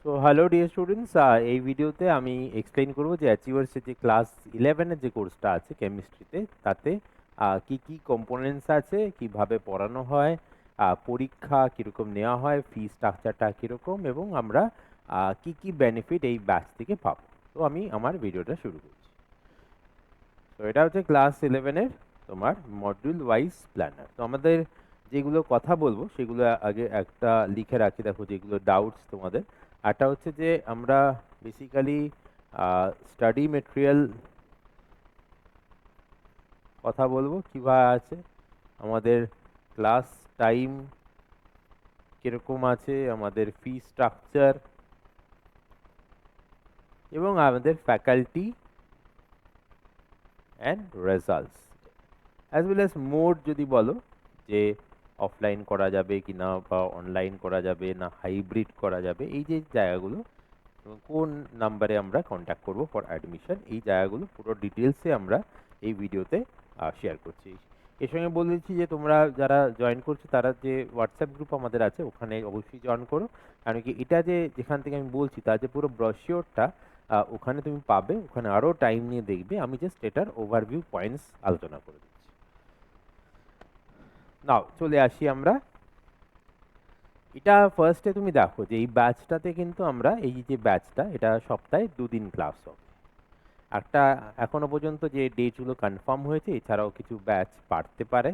So hello dear students, এই ভিডিওতে আমি এক্সপ্লেইন করব যে অ্যাচিভার্সের যে ক্লাস 11-এর যে কোর্সটা আছে কেমিস্ট্রিতে, তাতে কি কি কম্পোনেন্টস আছে, কিভাবে পড়ানো হয়, পরীক্ষা কীরকম নেওয়া হয়, ফি স্ট্রাকচারটা কীরকম, এবং আমরা কি কি বেনিফিট এই ব্যাচ থেকে পাবো। তো আমি আমার ভিডিওটা শুরু করছি। তো এটা হচ্ছে ক্লাস 11-এর তোমার মডিউল ওয়াইজ প্ল্যানার। তো আমাদের যেগুলো কথা বলবো সেগুলো আগে একটা লিখে রাখি, দেখো যেগুলো ডাউটস তোমাদের। একটা হচ্ছে যে আমরা বেসিক্যালি স্টাডি মেটেরিয়াল কথা বলবো, কীভাবে আছে, আমাদের ক্লাস টাইম কীরকম আছে, আমাদের ফি স্ট্রাকচার, এবং আমাদের faculty and results, as well as mode যদি বলো যে অফলাইন করা যাবে কি না, বা অনলাইন করা যাবে না, হাইব্রিড করা যাবে, এই যে জায়গাগুলো, কোন নাম্বারে আমরা কন্ট্যাক্ট করব ফর অ্যাডমিশন, এই জায়গাগুলো পুরো ডিটেলসে আমরা এই ভিডিওতে শেয়ার করছি। এর সঙ্গে বলে দিচ্ছি যে তোমরা যারা জয়েন করছো তারা যে হোয়াটসঅ্যাপ গ্রুপ আমাদের আছে ওখানে অবশ্যই জয়েন করো, কারণ কি এটা যে যেখান থেকে আমি বলছি তার যে পুরো ব্রশিওরটা ওখানে তুমি পাবে, ওখানে আরও টাইম নিয়ে দেখবে, আমি জাস্ট এটার ওভারভিউ পয়েন্টস আলোচনা করে দিচ্ছি। নাও চলে আসি আমরা। এটা ফার্স্টে তুমি দেখো যে এই ব্যাচটাতে কিন্তু আমরা, এই যে ব্যাচটা, এটা সপ্তাহে 2 দিন ক্লাস হবে। একটা এখনো পর্যন্ত যে ডেটগুলো কনফার্ম হয়েছে, এছাড়াও কিছু ব্যাচ বাড়তে পারে,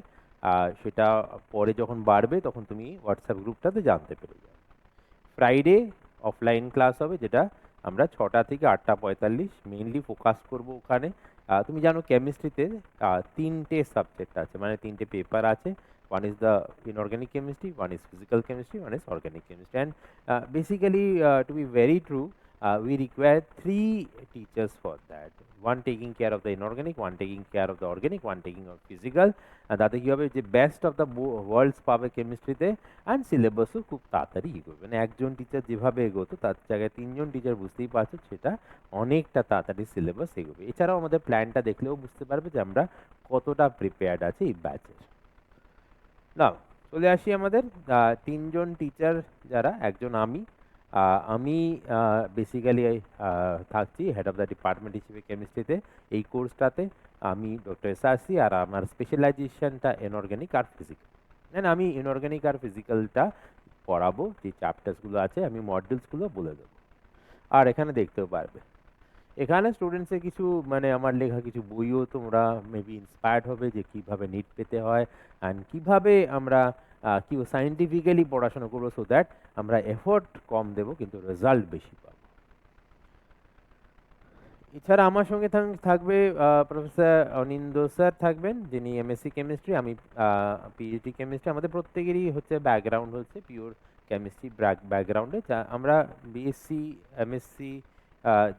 সেটা পরে যখন বাড়বে তখন তুমি হোয়াটসঅ্যাপ গ্রুপটাতে জানতে পেরে যাবে। ফ্রাইডে অফলাইন ক্লাস হবে, যেটা আমরা 6টা থেকে 8:45 মেইনলি ফোকাস করব ওখানে। তুমি জানো কেমিস্ট্রিতে 3টে সাবজেক্ট আছে, মানে 3টে পেপার আছে। One is the inorganic chemistry, one is physical chemistry, one is organic chemistry, and basically to be very true, we require 3 teachers for that. One taking care of the inorganic, one taking care of the organic, one taking of physical. তাতে কী হবে, যে best of the world's পাবে কেমিস্ট্রিতে, and সিলেবাসও খুব তাড়াতাড়ি এগোবে। মানে একজন teacher যেভাবে এগোতো তার জায়গায় 3জন টিচার, বুঝতেই পারছো সেটা অনেকটা তাড়াতাড়ি সিলেবাস এগোবে। এছাড়াও আমাদের প্ল্যানটা দেখলেও বুঝতে পারবে যে আমরা কতটা প্রিপেয়ার্ড আছি এই ব্যাচের। না, চলে আসি আমাদের 3জন টিচার যারা, একজন আমি বেসিক্যালি থাকছি হেড অফ দ্য ডিপার্টমেন্ট হিসেবে কেমিস্ট্রিতে এই কোর্সটাতে। আমি ডক্টর এসআরসি, আর আমার স্পেশালাইজেশনটা ইনঅর্গানিক আর ফিজিক্যাল। আমি ইনঅর্গানিক আর ফিজিক্যালটা পড়াবো, যে চ্যাপ্টার্সগুলো আছে আমি মডিউলসগুলো বলে দেবো, আর এখানে দেখতেও পারবে। এখানে স্টুডেন্টসের কিছু, মানে আমার লেখা কিছু বইও তোমরা মেবি ইন্সপায়ার্ড হবে যে কীভাবে নিট পেতে হয়, অ্যান্ড কীভাবে আমরা কি সায়েন্টিফিক্যালি পড়াশোনা করবো, সো দ্যাট আমরা এফোর্ট কম দেবো কিন্তু রেজাল্ট বেশি পাবো। এছাড়া আমার সঙ্গে থাকবে প্রফেসর অনিন্দ স্যার থাকবেন, যিনি এমএসসি কেমিস্ট্রি, আমি পিএইচডি কেমিস্ট্রি। আমাদের প্রত্যেকেরই হচ্ছে ব্যাকগ্রাউন্ড হচ্ছে পিওর কেমিস্ট্রি ব্যাকগ্রাউন্ডে। আমরা বিএসসি এমএসসি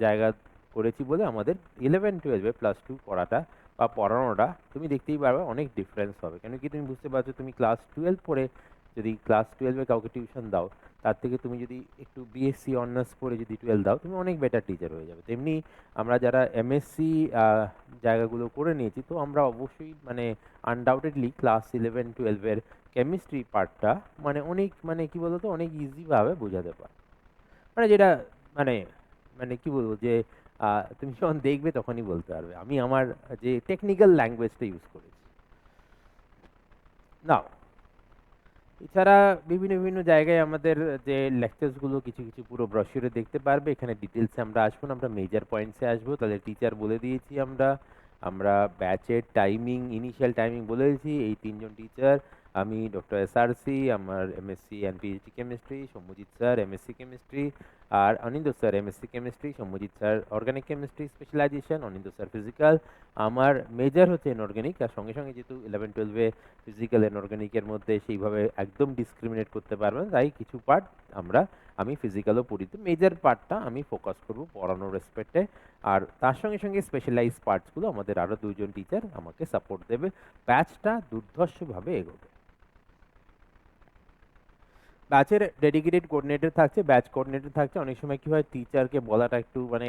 জায়গা করেছি বলে আমাদের 11-12-এ +2 পড়াটা বা পড়ানোটা তুমি দেখতেই পারবে অনেক ডিফারেন্স হবে। কেন কি তুমি বুঝতে পারছো, তুমি ক্লাস 12 পড়ে যদি ক্লাস 12-এ কাউকে টিউশন দাও, তার থেকে তুমি যদি একটু বিএসসি অনার্স পড়ে যদি 12 দাও, তুমি অনেক বেটার টিচার হয়ে যাবে। তেমনি আমরা যারা এমএসসি জায়গাগুলো করে নিয়েছি, তো আমরা অবশ্যই মানে আনডাউটেডলি ক্লাস 11-12-এর কেমিস্ট্রি পার্টটা মানে অনেক, মানে কি বলতো, অনেক ইজিভাবে বোঝাতে পারে। মানে যেটা মানে মানে কি বলবো, যে তুমি যখন দেখবে তখনই বলতে পারবে আমি আমার যে টেকনিক্যাল ল্যাঙ্গুয়েজটা ইউজ করেছি। নাও, এছাড়া বিভিন্ন বিভিন্ন জায়গায় আমাদের যে লেকচার্সগুলো কিছু কিছু পুরো ব্রশিউরে দেখতে পারবে। এখানে ডিটেলসে আমরা আসবো না, আমরা মেজর পয়েন্টসে আসবো। তাহলে টিচার বলে দিয়েছি আমরা, আমরা ব্যাচের টাইমিং, ইনিশিয়াল টাইমিং বলে দিয়েছি। এই 3জন টিচার, আমি ডক্টর এসআরসি, আমার MSc and PhD chemistry, Soumyajit sir MSc chemistry, আর Aninda sir MSc chemistry, Soumyajit sir organic chemistry specialization, Aninda sir physical. আমার মেজর হচ্ছে ইনঅর্গানিক, আর সঙ্গে সঙ্গে যেহেতু 11-12-এ ফিজিক্যাল ইনঅর্গানিকের মধ্যে সেইভাবে একদম ডিসক্রিমিনেট করতে পারবে না, তাই কিছু পার্ট আমি ফিজিক্যালও পড়ি। তো মেজর পার্টটা আমি ফোকাস করবো পড়ানোর রেসপেক্টে, আর তার সঙ্গে সঙ্গে স্পেশালাইজ পার্টসগুলো আমাদের আরও 2জন টিচার আমাকে সাপোর্ট দেবে। ব্যাচটা দুর্ধর্ষভাবে এগোবে। ব্যাচের ডেডিকেটেড কোঅর্ডিনেটর থাকছে, ব্যাচ কোঅর্ডিনেটর থাকছে। অনেক সময় কি হয়, টিচারকে বলাটা একটু মানে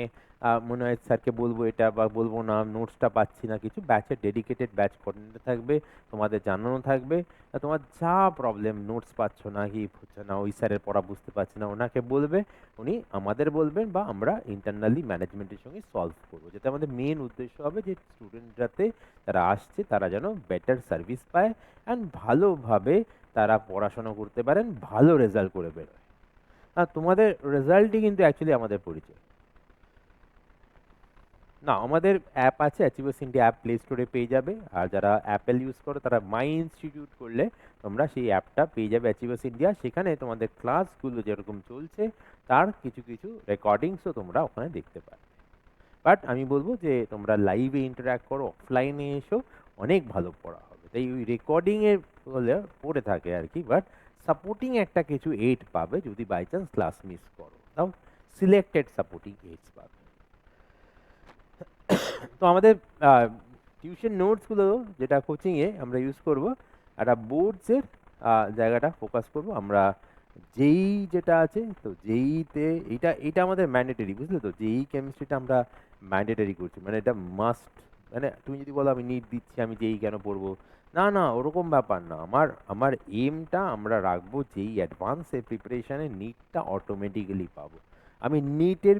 মনে হয় স্যারকে বলবো এটা বা বলবো না, নোটসটা পাচ্ছি না কিছু, ব্যাচের ডেডিকেটেড ব্যাচ কোঅর্ডিনেটর থাকবে, তোমাদের জানানো থাকবে। তোমার যা প্রবলেম, নোটস পাচ্ছ না, কি হচ্ছে না, ওই স্যারের পড়া বুঝতে পারছি না, ওনাকে বলবে, উনি আমাদের বলবেন, বা আমরা ইন্টারনালি ম্যানেজমেন্টের সঙ্গে সলভ করবো। যেটা আমাদের মেন উদ্দেশ্য হবে যে স্টুডেন্ট যাতে যারা আসছে তারা যেন বেটার সার্ভিস পায় অ্যান্ড ভালোভাবে তারা পড়াশোনা করতে পারেন, ভালো রেজাল্ট করে বেরোয়। আর তোমাদের রেজাল্টই কিন্তু অ্যাকচুয়ালি আমাদের পরিচয়। না, আমাদের অ্যাপ আছে, অ্যাচিভার্স ইন্ডিয়া অ্যাপ প্লে স্টোরে পেয়ে যাবে। আর যারা অ্যাপেল ইউজ করো তারা মাই ইনস্টিটিউট করলে তোমরা সেই অ্যাপটা পেয়ে যাবে, অ্যাচিভার্স ইন্ডিয়া। সেখানে তোমাদের ক্লাসগুলো যেরকম চলছে তার কিছু কিছু রেকর্ডিংসও তোমরা ওখানে দেখতে পাবে। বাট আমি বলবো যে তোমরা লাইভে ইন্টারঅ্যাক্ট করো, অফলাইনে এসো, অনেক ভালো পড়া হবে। তাই ওই রেকর্ডিংয়ের বলে পড়ে থাকে আর কি, বাট সাপোর্টিং একটা কিছু এইড পাবে যদি বাই চান্স ক্লাস মিস করো, তাও সিলেক্টেড সাপোর্টিং এইডস পাবে। তো আমাদের টিউশন নোটসগুলো যেটা কোচিংয়ে আমরা ইউজ করব, একটা বোর্ডসের জায়গাটা ফোকাস করব আমরা। যেই যেটা আছে, তো যেইতে এটা এটা আমাদের ম্যান্ডেটরি, বুঝলে তো, যেই কেমিস্ট্রিটা আমরা ম্যান্ডেটরি করছি, মানে এটা মাস্ট। মানে তুমি যদি বলো আমি নিট দিচ্ছি, আমি যেই কেন পড়বো, না না, ওরকম ব্যাপার না। আমার আমার এমটা আমরা রাখবো যেই অ্যাডভান্সের প্রিপারেশানে নিটটা অটোমেটিক্যালি পাবো। আমি নিটের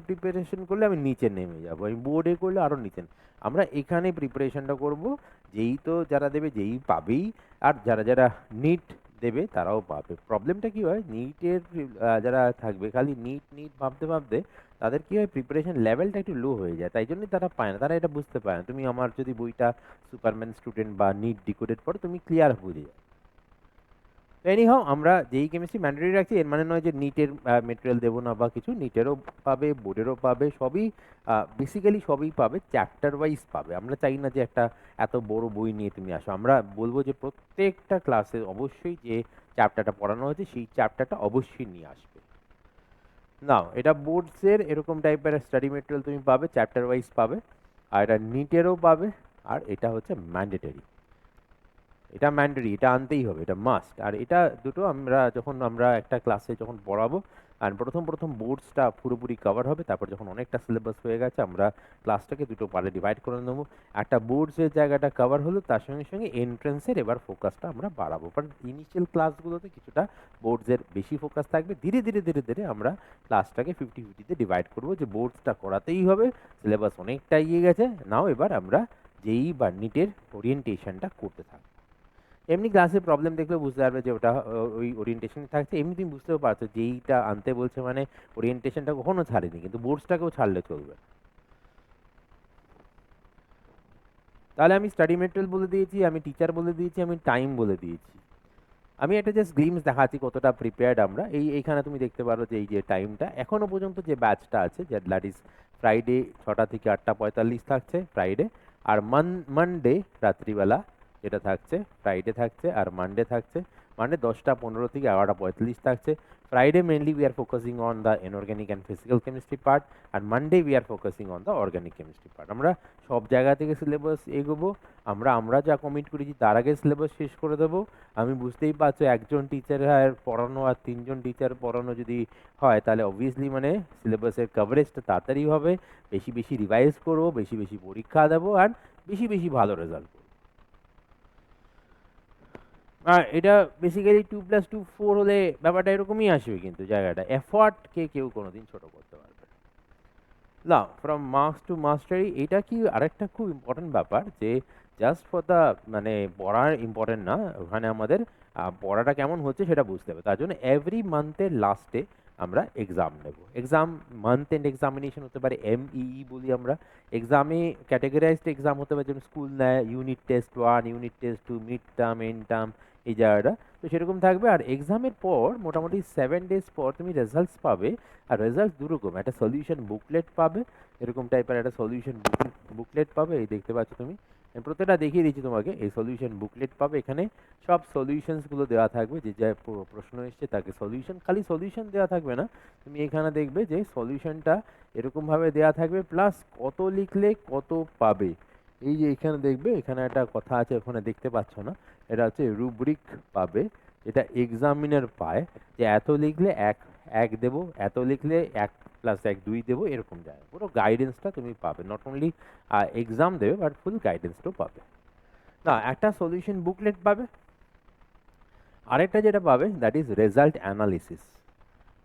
প্রিপারেশন করলে আমি নিচে নেমে যাবো, আমি বোর্ডে করলে আরও নিচে। আমরা এখানে প্রিপারেশনটা করব, যেই তো যারা দেবে যেই পাবেই, আর যারা যারা নিট দেবে তারাও পাবে। প্রবলেমটা কি হয়, নিটের যারা থাকবে খালি নিট নিট ভাবতে ভাবতে তাদের কি হয়, প্রিপারেশন লেভেলটা একটু লো হয়ে যায়, তাই জন্যই তারা পায় না, তারা এটা বুঝতে পারে না। তুমি আমার যদি বইটা সুপারম্যান স্টুডেন্ট বা নিট ডিকোডেড পড়ো, তুমি ক্লিয়ার বুঝে যাও। এনিহাও আমরা যেই কেমিস্ট্রি ম্যান্ডেটরি রাখছি, এর মানে নয় যে নিটের মেটেরিয়াল দেবো না বা কিছু, নিটেরও পাবে, বোর্ডেরও পাবে, সবই বেসিক্যালি সবই পাবে, চ্যাপ্টার ওয়াইজ পাবে। আমরা চাই না যে একটা এত বড় বই নিয়ে তুমি আসো, আমরা বলবো যে প্রত্যেকটা ক্লাসে অবশ্যই যে চ্যাপ্টারটা পড়ানো হয়েছে সেই চ্যাপ্টারটা অবশ্যই নিয়ে আসবে। নাও এটা বোর্ডসের এরকম টাইপের স্টাডি মেটেরিয়াল তুমি পাবে, চ্যাপ্টার ওয়াইজ পাবে, আর এটা নিটেরও পাবে, আর এটা হচ্ছে ম্যান্ডেটরি। এটা ম্যান্ডেটরি, এটা আনতেই হবে, এটা মাস্ট। আর এটা দুটো আমরা যখন আমরা একটা ক্লাসে যখন পড়াবো, আর প্রথম প্রথম বোর্ডসটা পুরোপুরি কভার হবে, তারপর যখন অনেকটা সিলেবাস হয়ে গেছে আমরা ক্লাসটাকে দুটো পার্টে ডিভাইড করে নেবো। একটা বোর্ডসের জায়গাটা কভার হলো, তার সঙ্গে সঙ্গে এন্ট্রেন্সের এবার ফোকাসটা আমরা বাড়াবো। বাট ইনিশিয়াল ক্লাসগুলোতে কিছুটা বোর্ডসের বেশি ফোকাস থাকবে, ধীরে ধীরে ধীরে ধীরে আমরা ক্লাসটাকে 50-50-তে ডিভাইড করবো, যে বোর্ডসটা করাতেই হবে, সিলেবাস অনেকটা এগিয়ে গেছে, নাও এবার আমরা যেই বা নিটের ওরিয়েন্টেশনটা করতে থাকবো। এমনি ক্লাসে প্রবলেম দেখলে বুঝতে পারবে যে ওটা ওই ওরিয়েন্টেশন থাকছে, এমনি তুমি বুঝতেও পারছো যেইটা আনতে বলছে মানে ওরিয়েন্টেশনটা কখনো ছাড়েনি, কিন্তু বোর্ডসটাকেও ছাড়লে চলবে। তাহলে আমি স্টাডি মেটেরিয়াল বলে দিয়েছি, আমি টিচার বলে দিয়েছি, আমি টাইম বলে দিয়েছি। আমি একটা জাস্ট গ্লিমস দেখাচ্ছি কতটা প্রিপেয়ার্ড আমরা। এইখানে তুমি দেখতে পারো যে এই যে টাইমটা এখনো পর্যন্ত যে ব্যাচটা আছে, যে দ্যাট ইজ ফ্রাইডে 6টা থেকে 8টা 45 থাকছে ফ্রাইডে, আর মানডে রাত্রিবেলা যেটা থাকছে, ফ্রাইডে থাকছে আর মানডে থাকছে। মানডে 10টা 15 থেকে 11টা 45 থাকছে। Friday mainly we are focusing on the inorganic and physical chemistry part, আর Monday we are focusing on the organic chemistry part. আমরা সব জায়গা থেকে সিলেবাস এগোবো, আমরা যা কমিট করেছি তার আগে সিলেবাস শেষ করে দেবো। আমি বুঝতেই পারছো একজন টিচারের পড়ানো আর 3জন টিচার পড়ানো যদি হয়, তাহলে অবভিয়াসলি মানে সিলেবাসের কভারেজটা তাড়াতাড়ি হবে, বেশি বেশি রিভাইজ করবো, বেশি বেশি পরীক্ষা দেবো, আর বেশি বেশি ভালো রেজাল্ট করবো। আর এটা বেসিক্যালি 2+2 4 হলে ব্যাপারটা এরকমই আসবে, কিন্তু জায়গাটা এফর্টকে কেউ কোনোদিন ছোট করতে পারবে না। ফ্রম মার্কস টু মাস্টারি, এটা কি আরেকটা খুব ইম্পর্টেন্ট ব্যাপার, যে জাস্ট ফর দ্য মানে পড়ার ইম্পর্টেন্ট না, ওখানে আমাদের পড়াটা কেমন হচ্ছে সেটা বুঝতে হবে। তার জন্য এভরি মান্থের লাস্টে আমরা এক্সাম নেব। এক্সাম মান্থ এন্ড এক্সামিনেশন হতে পারে, MEE বলি আমরা। এক্সামে ক্যাটেগরাইজড এক্সাম হতে পারে, যেমন স্কুল নেয় unit test 1, unit test 2, mid term, end term, এই জায়গাটা তো সেরকম থাকবে। আর এক্সামের পর মোটামুটি 7 days পর তুমি রেজাল্টস পাবে। আর রেজাল্ট দুরকম, একটা সলিউশন বুকলেট পাবে, এরকম টাইপের একটা সলিউশন বুকলেট পাবে, এই দেখতে পাচ্ছ তুমি। আমি প্রত্যেকটা দেখিয়ে দিচ্ছি তোমাকে, এই সলিউশন বুকলেট পাবে, এখানে সব সলিউশনসগুলো দেওয়া থাকবে, যে যা প্রশ্ন এসছে তাকে সলিউশন, খালি সলিউশন দেওয়া থাকবে না, তুমি এখানে দেখবে যে সলিউশনটা এরকমভাবে দেওয়া থাকবে, প্লাস কত লিখলে কত পাবে। এই যে এখানে দেখবে, এখানে একটা কথা আছে, ওখানে দেখতে পাচ্ছ না, এটা হচ্ছে রুব্রিক পাবে, যেটা এক্সামিনার পায়, যে এত লিখলে এক এক দেবো, এত লিখলে 1+1 2 দেবো, এরকম যায় পুরো গাইডেন্সটা তুমি পাবে। নট অনলি এক্সাম দেবে, বাট ফুল গাইডেন্সটাও পাবে। না, একটা সলিউশন বুকলেট পাবে, আরেকটা যেটা পাবে that is result analysis.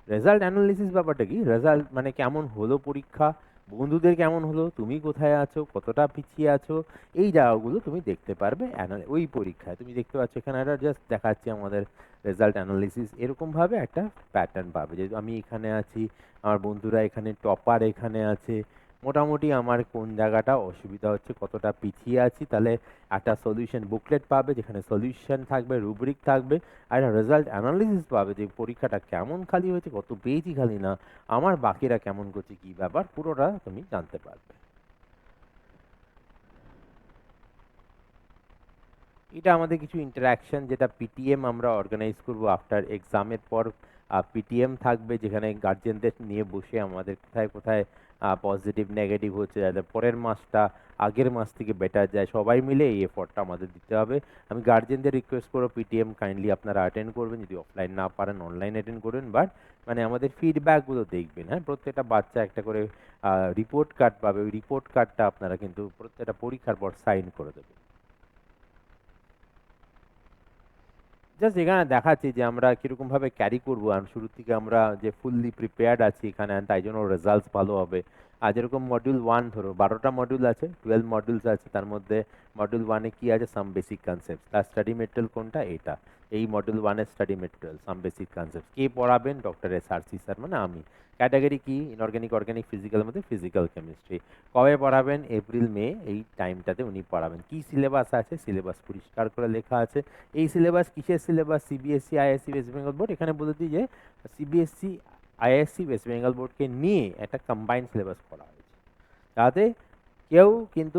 Result analysis ব্যাপারটা কি? রেজাল্ট মানে কেমন হলো পরীক্ষা, বন্ধুদের কেমন হলো, তুমি কোথায় আছো, কতটা পিছিয়ে আছো, এই জায়গাগুলো তুমি দেখতে পারবে ওই পরীক্ষায়। তুমি দেখতে পাচ্ছ এখানে একটা জাস্ট দেখাচ্ছি আমাদের রেজাল্ট অ্যানালিসিস, এরকমভাবে একটা প্যাটার্ন পাবে যে আমি এখানে আছি, আমার বন্ধুরা এখানে টপার এখানে আছে, মোটামুটি আমার কোন জায়গাটা অসুবিধা হচ্ছে, কতটা পিছিয়ে আছি। তাহলে একটা সলিউশন বুকলেট পাবে যেখানে সলিউশন থাকবে, রুব্রিক থাকবে, আর একটা রেজাল্ট অ্যানালিসিস পাবে যে পরীক্ষাটা কেমন খালি হয়েছে, কত পেয়েছি খালি না, আমার বাকিরা কেমন করছে, কী ব্যাপার, পুরোটা তুমি জানতে পারবে। এটা আমাদের কিছু ইন্টারাকশন, যেটা পিটিএম আমরা অর্গানাইজ করব আফটার এক্সামের পর। পিটিএম থাকবে যেখানে গার্জেনদের নিয়ে বসে আমাদের কোথায় কোথায় পজিটিভ নেগেটিভ হচ্ছে, যাতে পরের মাসটা আগের মাস থেকে বেটার যায়, সবাই মিলে এই এফর্টটা আমাদের দিতে হবে। আমি গার্জেনদের রিকোয়েস্ট করবো পিটিএম কাইন্ডলি আপনারা অ্যাটেন্ড করবেন, যদি অফলাইন না পারেন অনলাইন অ্যাটেন্ড করবেন, বাট মানে আমাদের ফিডব্যাকগুলো দেখবেন। হ্যাঁ, প্রত্যেকটা বাচ্চা একটা করে রিপোর্ট কার্ড পাবে, ওই রিপোর্ট কার্ডটা আপনারা কিন্তু প্রত্যেকটা পরীক্ষার পর সাইন করে দেবেন। জাস্ট এখানে দেখাচ্ছি যে আমরা কীরকমভাবে ক্যারি করবো, আর শুরু থেকে আমরা যে ফুললি প্রিপেয়ার্ড আছি এখানে, and তাই জন্য রেজাল্টস ভালো হবে। আর যেরকম মডিউল 1 ধরো 12টা মডিউল আছে, 12 মডিউলস আছে, তার মধ্যে মডিউল 1-এ কী আছে, সাম বেসিক কনসেপ্ট। তার স্টাডি মেটেরিয়াল কোনটা? এটা এই মডিউল 1-এর study material some basic concept. কে পড়াবেন? ডক্টর SRC স্যার, মানে আমি। ক্যাটাগরি কি? ইনঅর্গানিক, অর্গানিক, ফিজিক্যালের মধ্যে ফিজিক্যাল কেমিস্ট্রি। কবে পড়াবেন? এপ্রিল মে এই টাইমটাতে উনি পড়াবেন। কী সিলেবাস আছে? সিলেবাস পরিষ্কার করে লেখা আছে। এই সিলেবাস কিসের syllabus? CBSE, ISC, West Bengal board. এখানে বলে দিই যে সিবিএসসি, আইএসসি, ওয়েস্ট বেঙ্গল বোর্ডকে নিয়ে একটা কম্বাইন্ড সিলেবাস করা হয়েছে, তাতে কেউ কিন্তু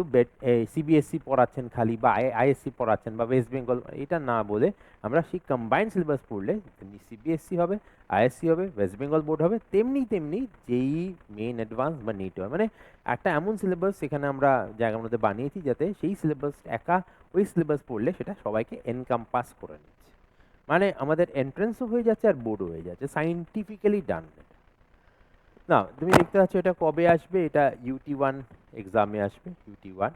সিবিএসসি পড়াচ্ছেন খালি, বা আইএসসি পড়াচ্ছেন, বা ওয়েস্ট বেঙ্গল, এটা না বলে আমরা সেই কম্বাইন্ড সিলেবাস পড়লে তেমনি সিবিএসসি হবে, আইএসসি হবে, ওয়েস্ট বেঙ্গল বোর্ড হবে, তেমনি তেমনি যেই মেইন অ্যাডভান্স বা নিট হবে। মানে একটা এমন সিলেবাস এখানে আমরা জায়গার মধ্যে বানিয়েছি যাতে সেই সিলেবাস একা, ওই সিলেবাস পড়লে সেটা সবাইকে এনকাম্পাস করে নিচ্ছে। মানে আমাদের এন্ট্রেন্সও হয়ে যাচ্ছে আর বোর্ডও হয়ে যাচ্ছে, সাইন্টিফিক্যালি ডান। না, তুমি দেখতে পাচ্ছ এটা কবে আসবে, এটা UT1 এক্সামে আসবে, UT1,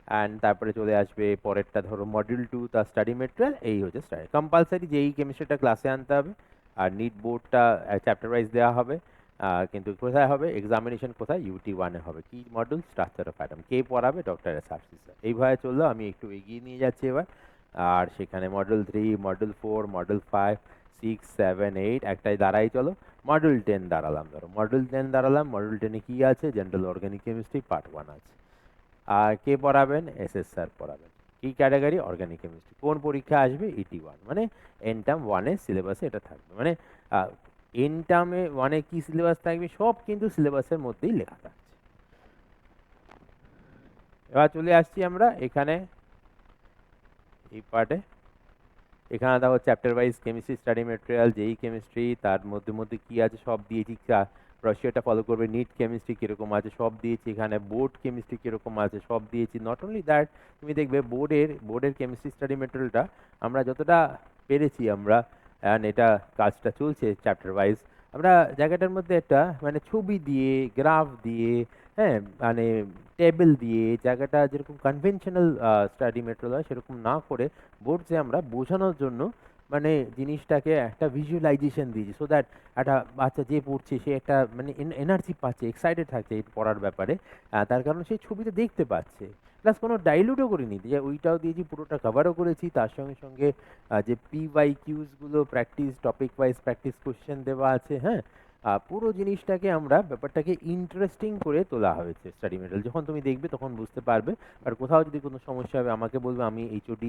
অ্যান্ড তারপরে চলে আসবে পরেরটা ধরো মডিউল 2, তার স্টাডি মেটেরিয়াল। এই হচ্ছে স্টাডি কম্পালসারি, যেই কেমিস্ট্রিটা ক্লাসে আনতে হবে, আর নিট বোর্ডটা চ্যাপ্টার ওয়াইজ দেওয়া হবে। কিন্তু কোথায় হবে এক্সামিনেশন, কোথায়? UT1-এ হবে। কি মডেল? Structure of atom. কে পড়াবে? Doctor SRC sir. এইভাবে চললো, আমি একটু এগিয়ে নিয়ে যাচ্ছি এবার। আর সেখানে মডেল 3, মডেল 4, মডেল 5, 6, 7, 8 একটাই দাঁড়াই চলো। মডেল 10 দাঁড়ালাম, ধরো মডেল 10 দাঁড়ালাম। মডেল 10-এ কী আছে? জেনারেল অর্গানিক কেমিস্ট্রি পার্ট 1 আছে। আর কে পড়াবেন? SS স্যার পড়াবেন। কি ক্যাটাগরি? Organic chemistry. কোন পরীক্ষা আসবে? ET1, মানে এন টার্ম 1-এর সিলেবাসে এটা থাকবে। মানে এন টার্মে 1-এ কী সিলেবাস থাকবে সব কিন্তু সিলেবাসের মধ্যেই লেখা থাকছে। এবার চলে আসছি আমরা এখানে এই পার্টে। এখানে দেখো chapter wise chemistry study material, যেই কেমিস্ট্রি, তার মধ্যে মধ্যে কী আছে সব দিয়েছি। রশিয়াটা ফলো করবে, নিট কেমিস্ট্রি কীরকম আছে সব দিয়েছি এখানে, বোর্ড কেমিস্ট্রি কীরকম আছে সব দিয়েছি। নট অনলি দ্যাট, তুমি দেখবে বোর্ডের কেমিস্ট্রি স্টাডি মেটেরিয়ালটা আমরা যতটা পেরেছি আমরা, অ্যান্ড এটা কাজটা চলছে চ্যাপ্টার ওয়াইজ, আমরা জায়গাটার মধ্যে একটা মানে ছবি দিয়ে, গ্রাফ দিয়ে, হ্যাঁ, মানে টেবিল দিয়ে, জায়গাটা যেরকম কনভেনশনাল স্টাডি মেটেরিয়াল হয় সেরকম না করে বোর্ডসে আমরা বোঝানোর জন্য মানে জিনিসটাকে একটা ভিজুয়ালাইজেশন দিয়েছি, সো দ্যাট একটা বাচ্চা যে পড়ছে সে একটা মানে এনার্জি পাচ্ছে, এক্সাইটেড থাকছে এই পড়ার ব্যাপারে। তার কারণ সেই ছবিটা দেখতে পাচ্ছে। প্লাস কোনো ডাইলুটও করিনি, যে ওইটাও দিয়েছি, পুরোটা কভারও করেছি। তার সঙ্গে সঙ্গে যে PYQsগুলো practice, topic wise practice question দেওয়া আছে। হ্যাঁ, পুরো জিনিসটাকে আমরা ব্যাপারটাকে ইন্টারেস্টিং করে তোলা হয়েছে স্টাডি মেটেরিয়াল। যখন তুমি দেখবে তখন বুঝতে পারবে। আর কোথাও যদি কোনো সমস্যা হবে আমাকে বলবে, আমি HOD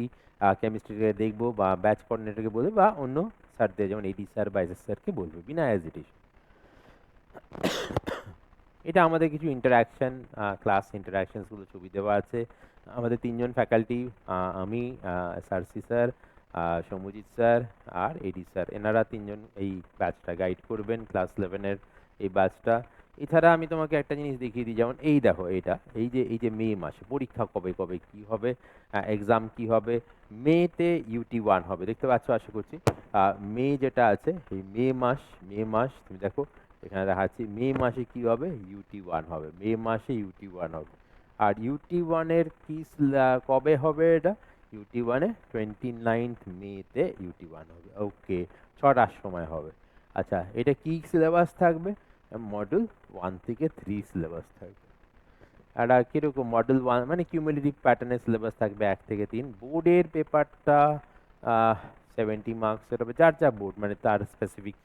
কেমিস্ট্রিকে দেখবো, বা ব্যাচ কোঅর্ডিনেটরকে বলবে, বা অন্য স্যারদের যেমন AD স্যার বা SS স্যারকে বলবে, বিনা হেজিটেশন। এটা আমাদের কিছু ইন্টারাকশন, ক্লাস ইন্টারাকশনসগুলো ছবি দেওয়া আছে। আমাদের 3জন ফ্যাকাল্টি, আমি, SRC স্যার, সৌম্যজিৎ স্যার, আর AD স্যার, এনারা 3জন এই ব্যাচটা গাইড করবেন, ক্লাস 11-এর এই ব্যাচটা। এছাড়া আমি তোমাকে একটা জিনিস দেখিয়ে দিই, যেমন এই দেখো এটা, এই যে মে মাসে পরীক্ষা কবে কবে কি হবে, এক্সাম কি হবে। মেতে UT1 হবে, দেখতে পাচ্ছ আশা করছি। মে যেটা আছে এই মে মাস তুমি দেখো এখানে দেখাচ্ছি, মে মাসে কি হবে, UT1 হবে, মে মাসে UT1 হবে। আর UT1 এর কি কবে হবে এটা, UT1 এ 29th মেতে UT1 হবে। ওকে, 6টার সময় হবে। আচ্ছা, এটা কি সিলেবাস থাকবে, মডেল 1 থেকে 3 সিলেবাস থাকবে। একটা কিরকম মডেল 1 মানে কিউমুলেটিভ প্যাটার্নের সিলেবাস থাকবে 1 থেকে 3। বোর্ডের পেপারটা 70 মার্কসের হবে, যার যা বোর্ড মানে তার স্পেসিফিক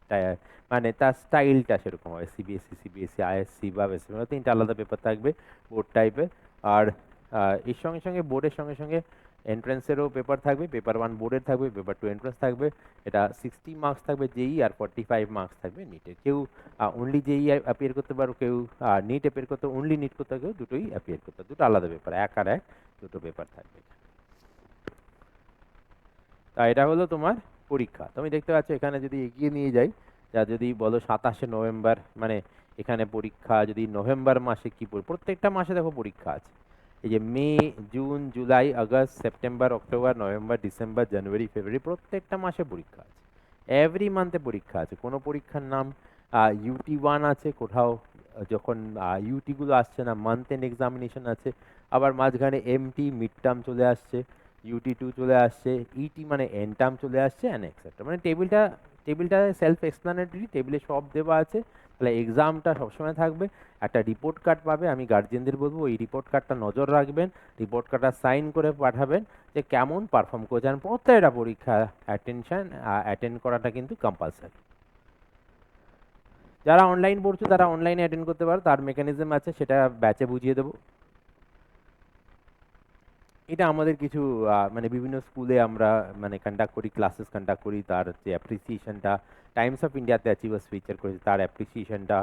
মানে তার স্টাইলটা সেরকম হবে, সিবিএসসি ISC বা বেসি, 3টা আলাদা পেপার থাকবে বোর্ড টাইপের। আর এর সঙ্গে সঙ্গে বোর্ডের সঙ্গে সঙ্গে এন্ট্রান্সেরও পেপার থাকবে, পেপার 1 বোর্ডের থাকবে, পেপার 2 এন্ট্রান্স থাকবে। এটা 60 মার্কস থাকবে জেই, আর 45 মার্কস থাকবে নিটের। কেউ অনলি জেই অ্যাপিয়ার করতে পারো, কেউ নিট অ্যাপিয়ার করতে, অনলি নিট করতে, কেউ দুটোই অ্যাপিয়ার করতে, দুটো আলাদা পেপার, এক আর এক দুটো পেপার থাকবে। তা এটা হলো তোমার পরীক্ষা। তুমি দেখতে পাচ্ছ এখানে যদি এগিয়ে নিয়ে যাই, যা যদি বলো 27শে নভেম্বর, মানে এখানে পরীক্ষা যদি নভেম্বর মাসে কি প্রত্যেকটা মাসে দেখো পরীক্ষা আছে। এই যে May, June, July, August, September, October, November, December, January, February, প্রত্যেকটা মাসে পরীক্ষা আছে। এভরি মান্থে পরীক্ষা আছে। কোনো পরীক্ষার নাম UT1 আছে কোথাও, যখন ইউটিগুলো আসছে না, মান্থ এন্ড এক্সামিনেশন আছে। আবার মাঝখানে MT মিড টার্ম চলে আসছে, UT2 চলে আসছে, ET মানে এন্ড টার্ম চলে আসছে, অ্যান্ড এক্সেট্রা। মানে টেবিলটা সেলফ এক্সপ্লানেটরি, টেবিলে সব দেওয়া আছে। তাহলে এক্সামটা সবসময় থাকবে। একটা রিপোর্ট কার্ড পাবে, আমি গার্জিয়ানদের বলবো ওই রিপোর্ট কার্ডটা নজর রাখবেন, রিপোর্ট কার্ডটা সাইন করে পাঠাবেন যে কেমন পারফর্ম করেছেন। প্রত্যেকটা পরীক্ষা অ্যাটেন্ড করাটা কিন্তু কম্পালসারি। যারা অনলাইন পড়ছো তারা অনলাইনে অ্যাটেন্ড করতে পারো, তার মেকানিজম আছে, সেটা ব্যাচে বুঝিয়ে দেবো। এটা আমাদের কিছু মানে বিভিন্ন স্কুলে আমরা মানে কন্ডাক্ট করি, ক্লাসেস কন্ডাক্ট করি, তার যে অ্যাপ্রিসিয়েশনটা, টাইমস অফ ইন্ডিয়াতে অ্যাচিভার্স ফিচার করেছে তার অ্যাপ্রিসিয়েশনটা,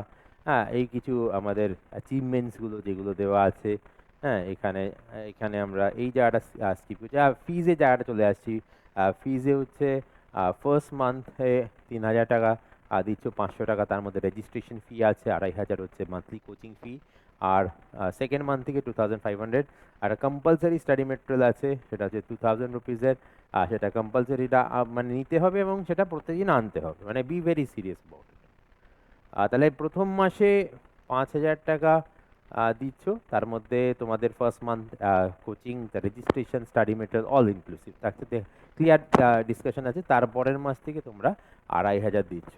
হ্যাঁ, এই কিছু আমাদের অ্যাচিভমেন্টসগুলো যেগুলো দেওয়া আছে। হ্যাঁ, এখানে এখানে আমরা এই জায়গাটা স্কিপ করছি, ফিজের জায়গাটা চলে আসছি। ফিজে হচ্ছে ফার্স্ট মান্থে 3000 টাকা দিচ্ছ, 500 টাকা তার মধ্যে রেজিস্ট্রেশন ফি আছে, 2500 হচ্ছে মান্থলি কোচিং ফি। আর সেকেন্ড মান্থ থেকে 2500। আর কম্পালসারি স্টাডি মেটেরিয়াল আছে, সেটা হচ্ছে 2000 রুপিজের। আর সেটা কম্পালসারিটা মানে নিতে হবে, এবং সেটা প্রত্যেকদিন আনতে হবে, মানে be very serious about it. তাহলে প্রথম মাসে 5000 টাকা দিচ্ছ, তার মধ্যে তোমাদের first month coaching, registration, study material all inclusive, তার সাথে ক্লিয়ার ডিসকাশন আছে। তারপরের মাস থেকে তোমরা 2500 দিচ্ছ।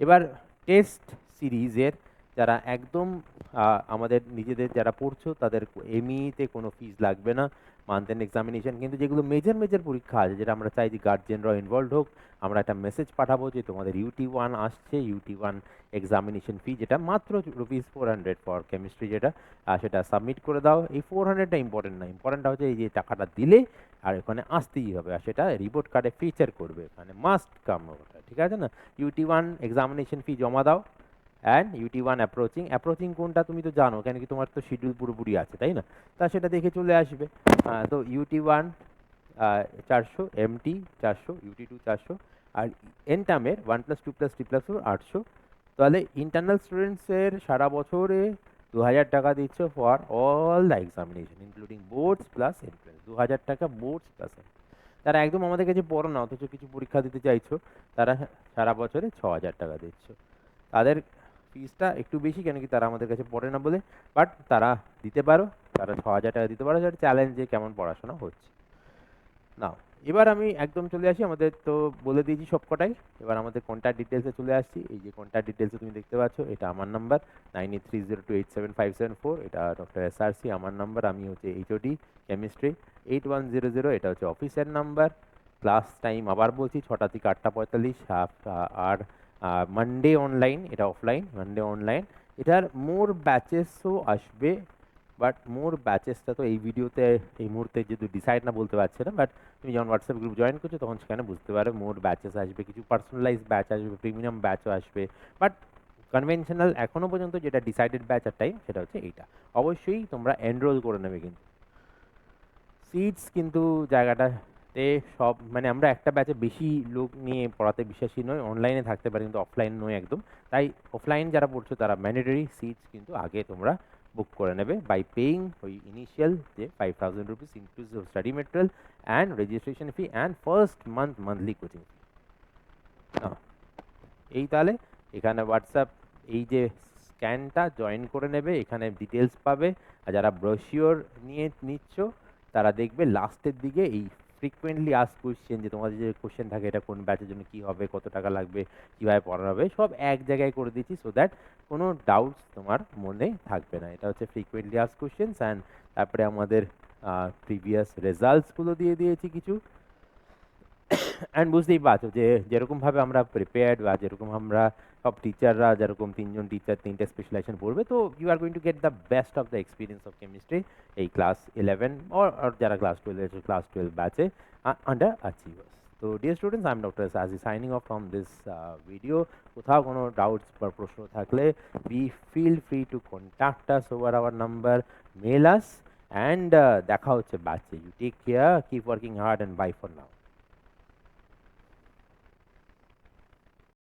এবার টেস্ট সিরিজের যারা একদম আমাদের নিজেদের যারা পড়ছো তাদের এমনিতে কোনো ফিস লাগবে না, মান্থ এন্ড এক্সামিনেশন। কিন্তু যেগুলো মেজর মেজর পরীক্ষা আছে, যেটা আমরা চাই যে গার্জেনরাও ইনভলভ হোক, আমরা একটা মেসেজ পাঠাবো যে তোমাদের UT1 আসছে, UT1 এক্সামিনেশন ফি যেটা মাত্র ₹400 ফর কেমিস্ট্রি, যেটা সেটা সাবমিট করে দাও। এই 400টা ইম্পর্টেন্ট না, ইম্পর্টেন্টটা হচ্ছে এই যে টাকাটা দিলে আর এখানে আসতেই হবে, আর সেটা রিপোর্ট কার্ডে ফিচার করবে, এখানে মাস্ট কাম ওটা, ঠিক আছে না। UT1 এক্সামিনেশন ফি জমা দাও, অ্যান্ড UT1 অ্যাপ্রোচিং কোনটা তুমি তো জানো, কেন কি তোমার তো শিডিউল পুরোপুরি আছে, তাই না। তা সেটা দেখে চলে আসবে। তো UT1 400, MT 400, UT2 400, আর এনটামের 1+2+3+4 800। তাহলে ইন্টারনাল স্টুডেন্টসের সারা বছরে 2000 টাকা দিচ্ছ for all the examination including boards plus entrance, 2000 টাকা বোর্ডস প্লাস। তারা একদম আমাদের কাছে পড়ো না, অথচ কিছু পরীক্ষা দিতে চাইছো, তারা সারা বছরে 6000 টাকা দিচ্ছ। তাদের ফিসটা একটু বেশি, কেন কি তারা আমাদের কাছে পড়ে না বলে, বাট তারা দিতে পারো, তারা 6000 টাকা দিতে পারো, সেটা চ্যালেঞ্জ যে কেমন পড়াশোনা হচ্ছে। নাও, এবার আমি একদম চলে আসি, আমাদের তো বলে দিয়েছি সব কটাই। এবার আমাদের কন্ট্যাক্ট ডিটেলসে চলে আসছি। এই যে কন্ট্যাক্ট ডিটেলসে তুমি দেখতে পাচ্ছ, এটা আমার নাম্বার 9830287574, এটা ডক্টর SRC আমার নাম্বার, আমি হচ্ছে HOD কেমিস্ট্রি। 8100 এটা হচ্ছে অফিসের নাম্বার। ক্লাস টাইম আবার বলছি 6টা থেকে 8টা 45। আর মানডে অনলাইন, এটা অফলাইন, মানডে অনলাইন। এটার মোর ব্যাচেসও আসবে, বাট মোর ব্যাচেসটা তো এই ভিডিওতে এই মুহূর্তে যেহেতু ডিসাইড না বলতে পারছে না, বাট তুমি যখন হোয়াটসঅ্যাপ গ্রুপ জয়েন করছো তখন সেখানে বুঝতে পারো মোর ব্যাচেস আসবে, কিছু পার্সোনালাইজ ব্যাচ আসবে, প্রিমিয়াম ব্যাচও আসবে। বাট কনভেনশনাল এখনো পর্যন্ত যেটা ডিসাইডেড ব্যাচ আর টাইম সেটা হচ্ছে এইটা। অবশ্যই তোমরা এনরোল করে নেবে, কিন্তু সিটস কিন্তু জায়গাটাতে তে সব মানে আমরা একটা ব্যাচে বেশি লোক নিয়ে পড়াতে বিশ্বাসী নই, অনলাইনে থাকতে পারে কিন্তু অফলাইন নয় একদম। তাই অফলাইন যারা পড়ছো তারা ম্যান্ডেটরি সিটস কিন্তু আগে তোমরা বুক করে নেবে বাই পেইং ওই ইনিশিয়াল যে 5,000 rupees inclusive of study material and registration fee and first monthly coaching fee. এই তাহলে এখানে হোয়াটসঅ্যাপ এই যে স্ক্যানটা জয়েন করে নেবে, এখানে ডিটেলস পাবে। আর যারা ব্রোশিওর নিয়ে নিচ্ছ তারা দেখবে লাস্টের দিকে এই ফ্রিকুয়েন্টলি আস্ক কোয়েশ্চেন, যে তোমাদের যে কোশ্চেন থাকে এটা কোন ব্যাচের জন্য কী হবে, কত টাকা লাগবে, কীভাবে পড়ানো হবে, সব এক জায়গায় করে দিচ্ছি সো দ্যাট কোনো ডাউটস তোমার মনে থাকবে না। এটা হচ্ছে ফ্রিকুয়েন্টলি আস্ক কোয়েশ্চেন্স অ্যান্ড তারপরে আমাদের প্রিভিয়াস রেজাল্টসগুলো দিয়ে দিয়েছি কিছু। অ্যান্ড বুঝতেই পারছো যে যেরকমভাবে আমরা প্রিপেয়ার্ড বা যেরকম আমরা সব টিচাররা যেরকম 3জন টিচার 3টে স্পেশালাইজেশন পড়বে, তো you are going to get the best of the experience of chemistry এই ক্লাস 11 or যারা ক্লাস 12 ক্লাস 12 ব্যাচে আন্ডার অ্যাচিভার্স। তো dear students, I am doctor Saji signing off from this video. কোথাও কোনো ডাউটস বা প্রশ্ন থাকলে be feel free to contact us over our number, mail us, and দেখা হচ্ছে ব্যাচে। You take care, keep working hard, and bye for now.